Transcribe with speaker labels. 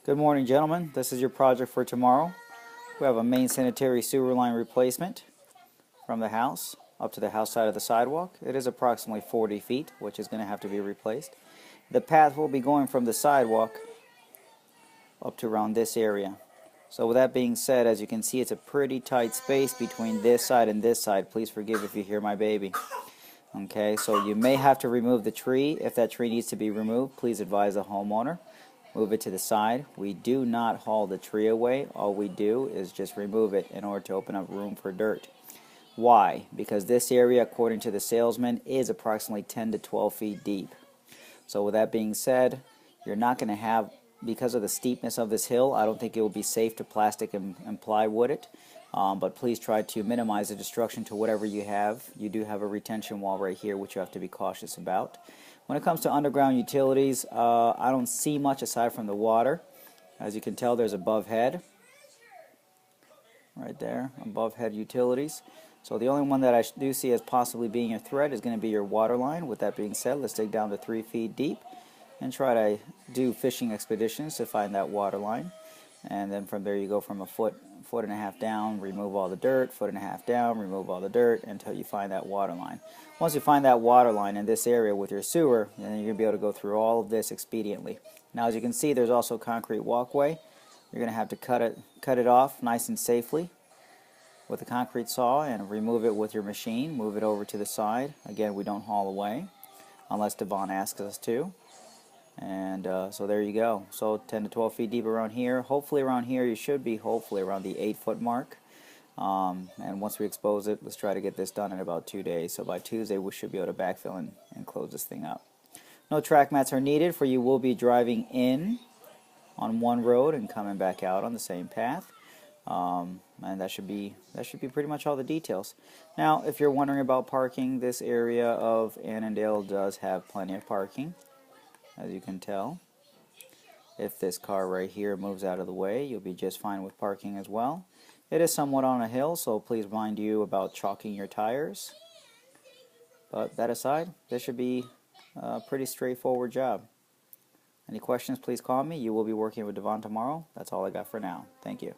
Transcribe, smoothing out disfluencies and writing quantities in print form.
Speaker 1: Good morning, gentlemen. This is your project for tomorrow. We have a main sanitary sewer line replacement from the house up to the house side of the sidewalk. It is approximately 40 feet, which is going to have to be replaced. The path will be going from the sidewalk up to around this area. So with that being said, as you can see, it's a pretty tight space between this side and this side. Please forgive if you hear my baby. Okay, so you may have to remove the tree. If that tree needs to be removed, please advise the homeowner. Move it to the side. We do not haul the tree away. All we do is just remove it in order to open up room for dirt. Why? Because this area, according to the salesman, is approximately 10 to 12 feet deep. So with that being said, you're not going to have, because of the steepness of this hill, I don't think it will be safe to plastic and plywood it. But please try to minimize the destruction to whatever you have. You do have a retention wall right here, which you have to be cautious about. When it comes to underground utilities, I don't see much aside from the water. As you can tell, there's above head. Right there, above head utilities. So the only one that I do see as possibly being a threat is going to be your water line. With that being said, let's dig down to 3 feet deep and try to do fishing expeditions to find that water line. And then from there you go from a foot and a half down, remove all the dirt, foot and a half down, remove all the dirt until you find that water line. Once you find that water line in this area with your sewer, then you're going to be able to go through all of this expediently. Now as you can see, there's also a concrete walkway. You're going to have to cut it off nice and safely with a concrete saw and remove it with your machine. Move it over to the side. Again, we don't haul away unless Devon asks us to. And so there you go. So 10 to 12 feet deep around here. Hopefully around here you should be hopefully around the 8-foot mark. And once we expose it, let's try to get this done in about 2 days. So by Tuesday we should be able to backfill and close this thing up. No track mats are needed, for you will be driving in on one road and coming back out on the same path. And that should be pretty much all the details. Now, if you're wondering about parking, this area of Annandale does have plenty of parking. As you can tell, if this car right here moves out of the way, you'll be just fine with parking as well. It is somewhat on a hill, so please mind you about chalking your tires. But that aside, this should be a pretty straightforward job. Any questions, please call me. You will be working with Devon tomorrow. That's all I got for now. Thank you.